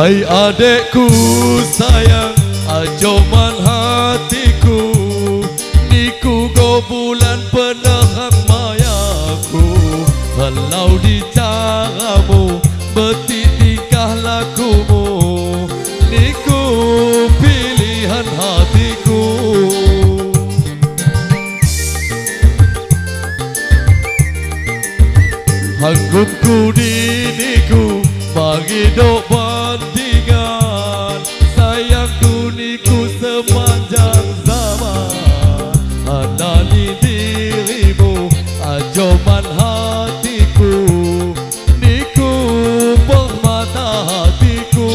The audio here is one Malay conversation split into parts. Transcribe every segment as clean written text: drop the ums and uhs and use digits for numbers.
Hai adekku sayang, ajoman hatiku, niku go bulan penahan mayaku. Kalau di caramu, beti tingkah lakumu, niku pilihan hatiku. Hanggupku diniku, bagi dok bandingan, sayangku niku sepanjang zaman. Anani dirimu, ajoman hatiku, niku permata hatiku,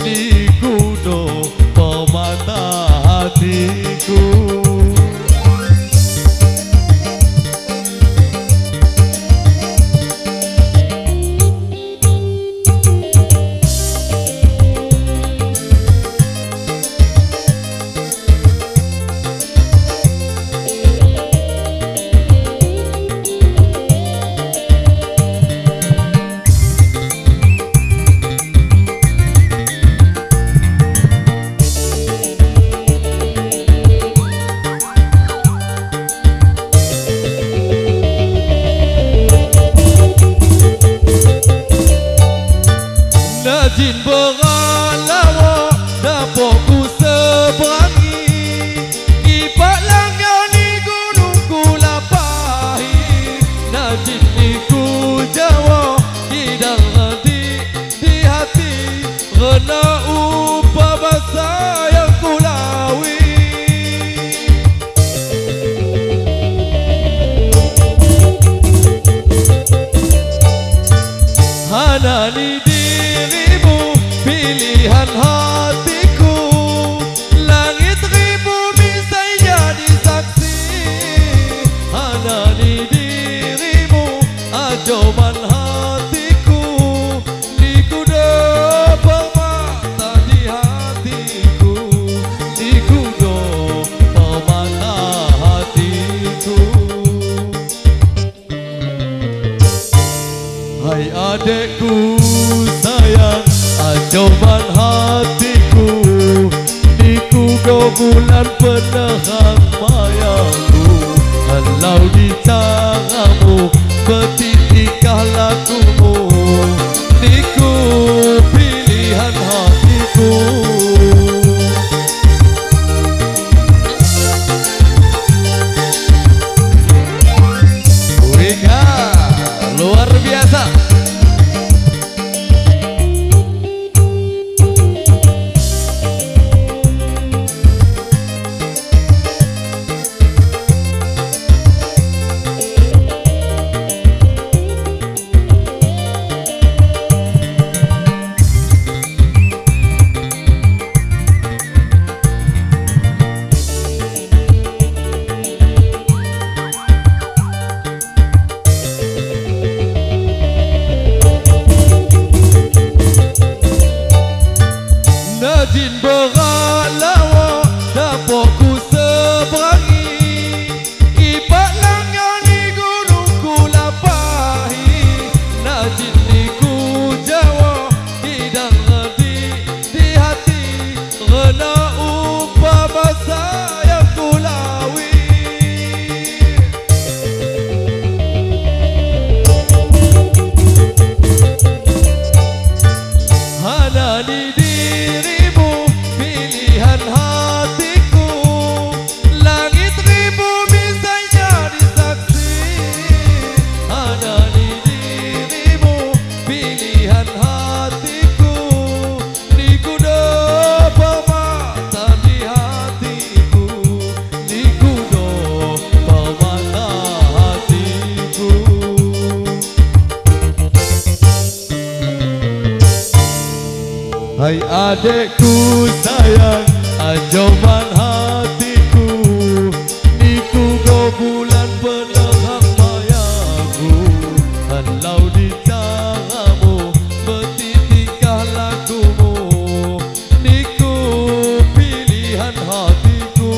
niku do permata hatiku. Najin beralawa, dapurku seberangi, kipak langgar ni gunungku lapahi. Najin niku Jawa, hidang di hati, rena upah bahasa yang kulawi. Hanani dirimu, pilihan hatiku, langit ribu bisa jadi saksi. Hanani dirimu, ajoman hatiku, niku do permata di hatiku, niku do permata hatiku. Hai adekku sayang, ajoman hatiku, niku go bulan penahan mayaku. Kalau di caramu, beti tingkah lakumu, niku pilihan hatiku. Wika luar biasa. Najin beralawa, dapurku seberangi, kipak langgar ni gunungku lapahi. Najin niku Jawa, hidang di hati, rena upah bahasa yang kulawi. Hanani dirimu, pilihan hatiku, langit ribu bisa jadi saksi. Hanani dirimu, pilihan hatiku, niku do permata di hatiku, niku do permata hatiku. Hai adekku sayang, ajoman hatiku, niku go bulan penahan mayaku. Kalau di caramu, beti tingkah lakumu, niku pilihan hatiku.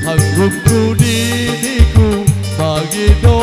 Hanggupku diniku, bagi do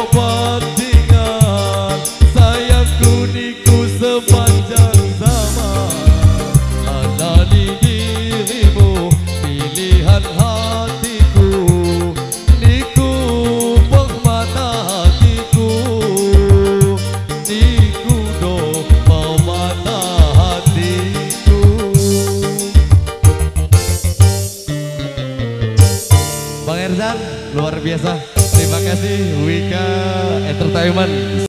luar biasa. Terima kasih Wika Entertainment.